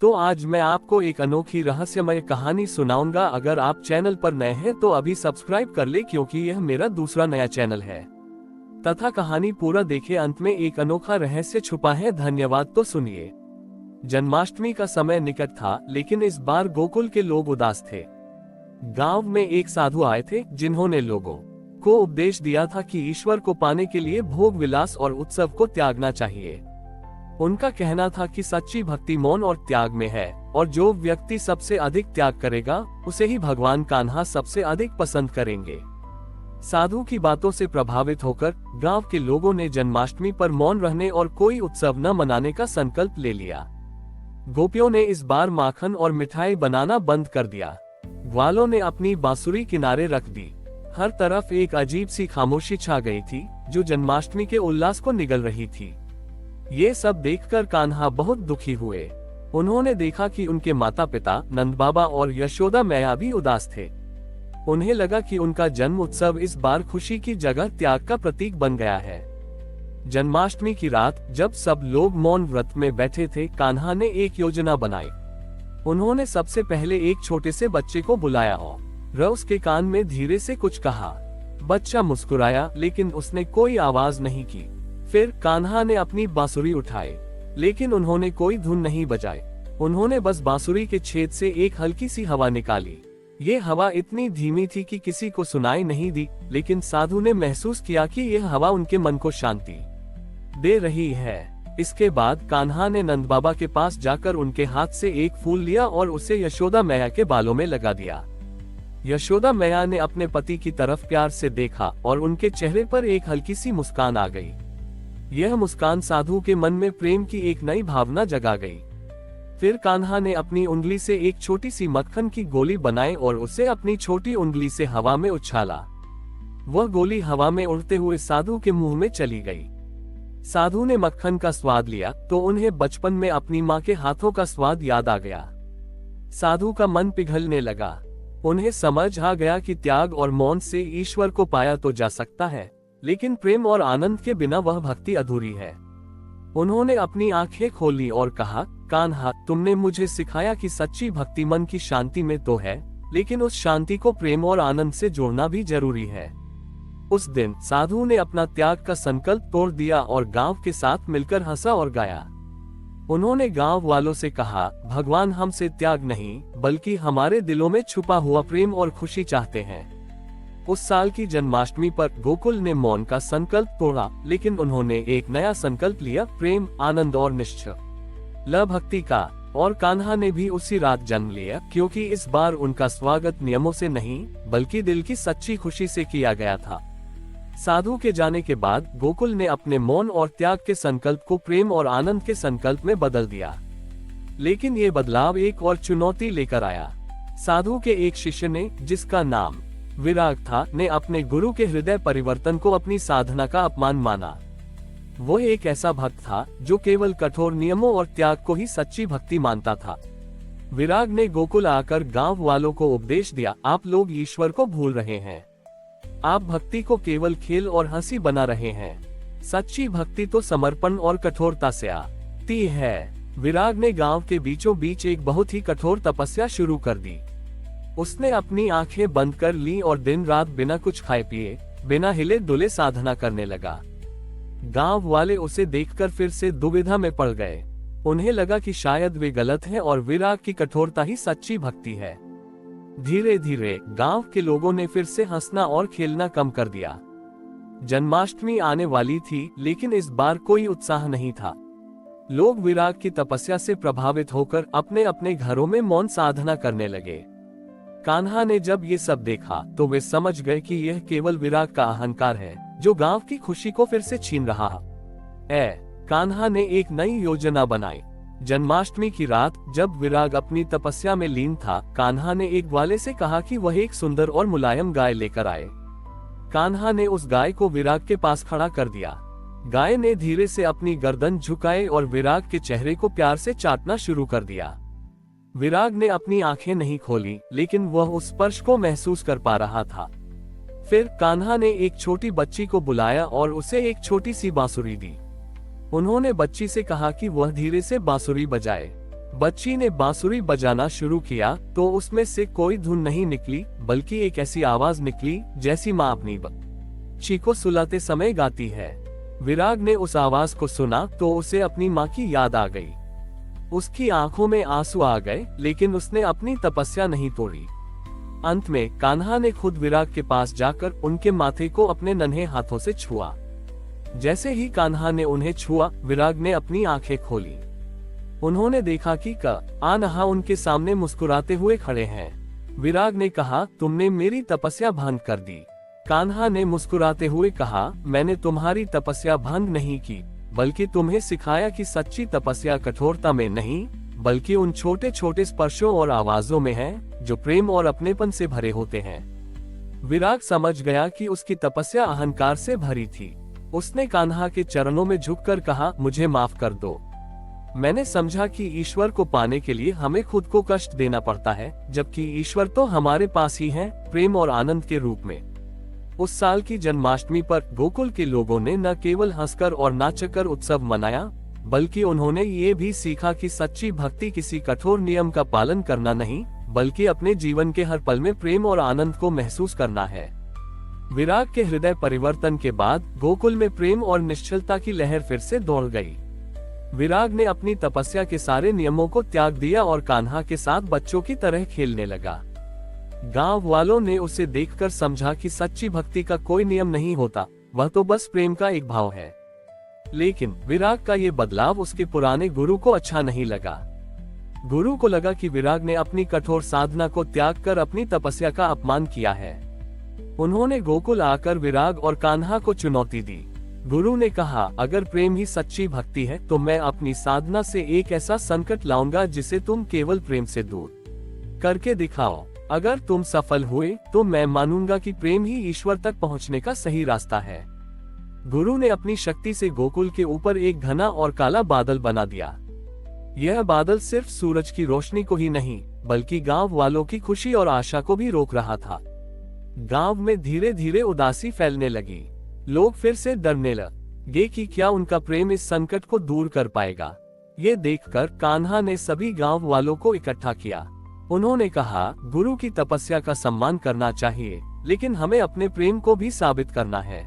तो आज मैं आपको एक अनोखी रहस्यमय कहानी सुनाऊंगा। अगर आप चैनल पर नए हैं तो अभी सब्सक्राइब कर ले, क्योंकि यह मेरा दूसरा नया चैनल है। तथा कहानी पूरा देखे, अंत में एक अनोखा रहस्य छुपा है। धन्यवाद। तो सुनिए। जन्माष्टमी का समय निकट था, लेकिन इस बार गोकुल के लोग उदास थे। गांव में एक साधु आए थे, जिन्होंने लोगों को उपदेश दिया था कि ईश्वर को पाने के लिए भोग विलास और उत्सव को त्यागना चाहिए। उनका कहना था कि सच्ची भक्ति मौन और त्याग में है, और जो व्यक्ति सबसे अधिक त्याग करेगा उसे ही भगवान कान्हा सबसे अधिक पसंद करेंगे। साधु की बातों से प्रभावित होकर गांव के लोगों ने जन्माष्टमी पर मौन रहने और कोई उत्सव न मनाने का संकल्प ले लिया। गोपियों ने इस बार माखन और मिठाई बनाना बंद कर दिया। ग्वालों ने अपनी बांसुरी किनारे रख दी। हर तरफ एक अजीब सी खामोशी छा गई थी, जो जन्माष्टमी के उल्लास को निगल रही थी। ये सब देखकर कान्हा बहुत दुखी हुए। उन्होंने देखा कि उनके माता पिता नंद बाबा और यशोदा मैया भी उदास थे। उन्हें लगा कि उनका जन्म उत्सव इस बार खुशी की जगह त्याग का प्रतीक बन गया है। जन्माष्टमी की रात जब सब लोग मौन व्रत में बैठे थे, कान्हा ने एक योजना बनाई। उन्होंने सबसे पहले एक छोटे से बच्चे को बुलाया और उसके कान में धीरे से कुछ कहा। बच्चा मुस्कुराया, लेकिन उसने कोई आवाज नहीं की। फिर कान्हा ने अपनी बांसुरी उठाई, लेकिन उन्होंने कोई धुन नहीं बजाई। उन्होंने बस बांसुरी के छेद से एक हल्की सी हवा निकाली। ये हवा इतनी धीमी थी कि किसी को सुनाई नहीं दी, लेकिन साधु ने महसूस किया कि यह हवा उनके मन को शांति दे रही है। इसके बाद कान्हा ने नंद बाबा के पास जाकर उनके हाथ से एक फूल लिया और उसे यशोदा मैया के बालों में लगा दिया। यशोदा मैया ने अपने पति की तरफ प्यार से देखा और उनके चेहरे पर एक हल्की सी मुस्कान आ गई। यह मुस्कान साधु के मन में प्रेम की एक नई भावना जगा गई। फिर कान्हा ने अपनी उंगली से एक छोटी सी मक्खन की गोली बनाई और उसे अपनी छोटी उंगली से हवा में उछाला। वह गोली हवा में उड़ते हुए साधु के मुंह में चली गई। साधु ने मक्खन का स्वाद लिया तो उन्हें बचपन में अपनी माँ के हाथों का स्वाद याद आ गया। साधु का मन पिघलने लगा। उन्हें समझ आ गया कि त्याग और मौन से ईश्वर को पाया तो जा सकता है, लेकिन प्रेम और आनंद के बिना वह भक्ति अधूरी है। उन्होंने अपनी आंखें खोली और कहा, कान्हा, तुमने मुझे सिखाया कि सच्ची भक्ति मन की शांति में तो है, लेकिन उस शांति को प्रेम और आनंद से जोड़ना भी जरूरी है। उस दिन साधु ने अपना त्याग का संकल्प तोड़ दिया और गांव के साथ मिलकर हंसा और गाया। उन्होंने गांव वालों से कहा, भगवान हमसे त्याग नहीं, बल्कि हमारे दिलों में छुपा हुआ प्रेम और खुशी चाहते हैं। उस साल की जन्माष्टमी पर गोकुल ने मौन का संकल्प तोड़ा, लेकिन उन्होंने एक नया संकल्प लिया, प्रेम, आनंद और निश्चल भक्ति का। और कान्हा ने भी उसी रात जन्म लिया, क्योंकि इस बार उनका स्वागत नियमों से नहीं, बल्कि दिल की सच्ची खुशी से किया गया था। साधु के जाने के बाद गोकुल ने अपने मौन और त्याग के संकल्प को प्रेम और आनंद के संकल्प में बदल दिया। लेकिन ये बदलाव एक और चुनौती लेकर आया। साधु के एक शिष्य ने, जिसका नाम विराग था, ने अपने गुरु के हृदय परिवर्तन को अपनी साधना का अपमान माना। वो एक ऐसा भक्त था जो केवल कठोर नियमों और त्याग को ही सच्ची भक्ति मानता था। विराग ने गोकुल आकर गांव वालों को उपदेश दिया, आप लोग ईश्वर को भूल रहे हैं। आप भक्ति को केवल खेल और हंसी बना रहे हैं। सच्ची भक्ति तो समर्पण और कठोरता से आती है। विराग ने गांव के बीचों बीच एक बहुत ही कठोर तपस्या शुरू कर दी। उसने अपनी आंखें बंद कर ली और दिन रात बिना कुछ खाए पिए, बिना हिले डुले साधना करने लगा। गांव वाले उसे देखकर फिर से दुविधा में पड़ गए। उन्हें लगा कि शायद वे गलत हैं और विराग की कठोरता ही सच्ची भक्ति है। धीरे धीरे गांव के लोगों ने फिर से हंसना और खेलना कम कर दिया। जन्माष्टमी आने वाली थी, लेकिन इस बार कोई उत्साह नहीं था। लोग विराग की तपस्या से प्रभावित होकर अपने अपने घरों में मौन साधना करने लगे। कान्हा ने जब ये सब देखा तो वे समझ गए कि यह केवल विराग का अहंकार है, जो गांव की खुशी को फिर से छीन रहा है। कान्हा ने एक नई योजना बनाई। जन्माष्टमी की रात जब विराग अपनी तपस्या में लीन था, कान्हा ने एक ग्वाले से कहा कि वह एक सुंदर और मुलायम गाय लेकर आए। कान्हा ने उस गाय को विराग के पास खड़ा कर दिया। गाय ने धीरे से अपनी गर्दन झुकाई और विराग के चेहरे को प्यार से चाटना शुरू कर दिया। विराग ने अपनी आंखें नहीं खोली, लेकिन वह उस स्पर्श को महसूस कर पा रहा था। फिर कान्हा ने एक छोटी बच्ची को बुलाया और उसे एक छोटी सी बांसुरी दी। उन्होंने बच्ची से कहा कि वह धीरे से बांसुरी बजाए। बच्ची ने बांसुरी बजाना शुरू किया तो उसमें से कोई धुन नहीं निकली, बल्कि एक ऐसी आवाज निकली जैसी माँ अपनी बच्ची को सुलाते समय गाती है। विराग ने उस आवाज को सुना तो उसे अपनी माँ की याद आ गई। उसकी आंखों में आंसू आ गए, लेकिन उसने अपनी तपस्या नहीं तोड़ी। अंत में कान्हा ने खुद विराग के पास जाकर उनके माथे को अपने नन्हे हाथों से छुआ। जैसे ही कान्हा ने उन्हें छुआ, विराग ने अपनी आंखें खोली। उन्होंने देखा कि कान्हा उनके सामने मुस्कुराते हुए खड़े हैं। विराग ने कहा, तुमने मेरी तपस्या भंग कर दी। कान्हा ने मुस्कुराते हुए कहा, मैंने तुम्हारी तपस्या भंग नहीं की, बल्कि तुम्हें सिखाया कि सच्ची तपस्या कठोरता में नहीं, बल्कि उन छोटे छोटे स्पर्शों और आवाजों में है जो प्रेम और अपनेपन से भरे होते हैं। विराग समझ गया कि उसकी तपस्या अहंकार से भरी थी। उसने कान्हा के चरणों में झुककर कहा, मुझे माफ कर दो। मैंने समझा कि ईश्वर को पाने के लिए हमें खुद को कष्ट देना पड़ता है, जबकि ईश्वर तो हमारे पास ही है, प्रेम और आनंद के रूप में। उस साल की जन्माष्टमी पर गोकुल के लोगों ने न केवल हंसकर और नाचकर उत्सव मनाया, बल्कि उन्होंने ये भी सीखा कि सच्ची भक्ति किसी कठोर नियम का पालन करना नहीं, बल्कि अपने जीवन के हर पल में प्रेम और आनंद को महसूस करना है। विराग के हृदय परिवर्तन के बाद गोकुल में प्रेम और निश्चलता की लहर फिर से दौड़ गई। विराग ने अपनी तपस्या के सारे नियमों को त्याग दिया और कान्हा के साथ बच्चों की तरह खेलने लगा। गांव वालों ने उसे देखकर समझा कि सच्ची भक्ति का कोई नियम नहीं होता, वह तो बस प्रेम का एक भाव है। लेकिन विराग का ये बदलाव उसके पुराने गुरु को अच्छा नहीं लगा। गुरु को लगा कि विराग ने अपनी कठोर साधना को त्याग कर अपनी तपस्या का अपमान किया है। उन्होंने गोकुल आकर विराग और कान्हा को चुनौती दी। गुरु ने कहा, अगर प्रेम ही सच्ची भक्ति है तो मैं अपनी साधना से एक ऐसा संकट लाऊंगा जिसे तुम केवल प्रेम से दूर करके दिखाओ। अगर तुम सफल हुए तो मैं मानूंगा कि प्रेम ही ईश्वर तक पहुंचने का सही रास्ता है। गुरु ने अपनी शक्ति से गोकुल के ऊपर एक घना और काला बादल बना दिया। यह बादल सिर्फ सूरज की रोशनी को ही नहीं, बल्कि गांव वालों की खुशी और आशा को भी रोक रहा था। गांव में धीरे धीरे उदासी फैलने लगी। लोग फिर से डरने लगे कि क्या उनका प्रेम इस संकट को दूर कर पाएगा। ये देखकर कान्हा ने सभी गांव वालों को इकट्ठा किया। उन्होंने कहा, गुरु की तपस्या का सम्मान करना चाहिए, लेकिन हमें अपने प्रेम को भी साबित करना है।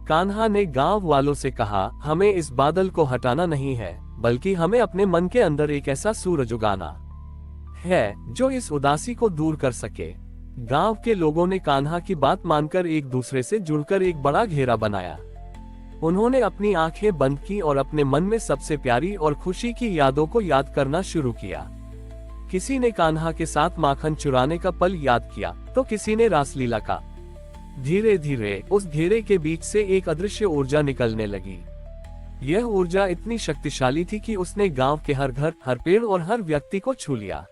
कान्हा ने गांव वालों से कहा, हमें इस बादल को हटाना नहीं है, बल्कि हमें अपने मन के अंदर एक ऐसा सूरज उगाना है जो इस उदासी को दूर कर सके। गांव के लोगों ने कान्हा की बात मानकर एक दूसरे से जुड़कर एक बड़ा घेरा बनाया। उन्होंने अपनी आंखें बंद की और अपने मन में सबसे प्यारी और खुशी की यादों को याद करना शुरू किया। किसी ने कान्हा के साथ माखन चुराने का पल याद किया, तो किसी ने रासलीला का। धीरे धीरे उस घेरे के बीच से एक अदृश्य ऊर्जा निकलने लगी। यह ऊर्जा इतनी शक्तिशाली थी कि उसने गांव के हर घर, हर पेड़ और हर व्यक्ति को छू लिया।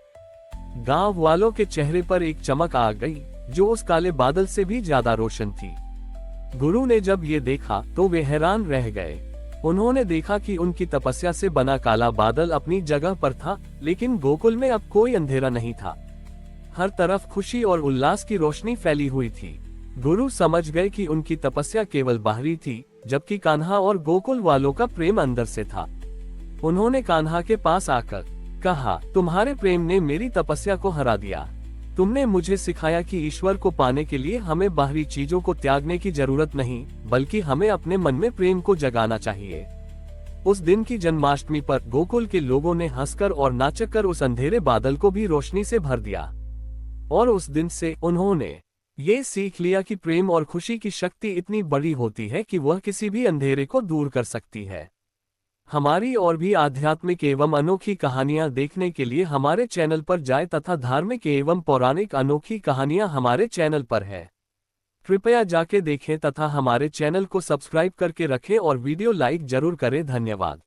गांव वालों के चेहरे पर एक चमक आ गई जो उस काले बादल से भी ज्यादा रोशन थी। गुरु ने जब ये देखा तो वे हैरान रह गए। उन्होंने देखा कि उनकी तपस्या से बना काला बादल अपनी जगह पर था, लेकिन गोकुल में अब कोई अंधेरा नहीं था। हर तरफ खुशी और उल्लास की रोशनी फैली हुई थी। गुरु समझ गए कि उनकी तपस्या केवल बाहरी थी, जबकि कान्हा और गोकुल वालों का प्रेम अंदर से था। उन्होंने कान्हा के पास आकर कहा, तुम्हारे प्रेम ने मेरी तपस्या को हरा दिया। तुमने मुझे सिखाया कि ईश्वर को पाने के लिए हमें बाहरी चीजों को त्यागने की जरूरत नहीं, बल्कि हमें अपने मन में प्रेम को जगाना चाहिए। उस दिन की जन्माष्टमी पर गोकुल के लोगों ने हंसकर और नाचकर उस अंधेरे बादल को भी रोशनी से भर दिया। और उस दिन से उन्होंने ये सीख लिया कि प्रेम और खुशी की शक्ति इतनी बड़ी होती है कि वह किसी भी अंधेरे को दूर कर सकती है। हमारी और भी आध्यात्मिक एवं अनोखी कहानियां देखने के लिए हमारे चैनल पर जाएं तथा धार्मिक एवं पौराणिक अनोखी कहानियां हमारे चैनल पर है। कृपया जाके देखें तथा हमारे चैनल को सब्सक्राइब करके रखें और वीडियो लाइक जरूर करें। धन्यवाद।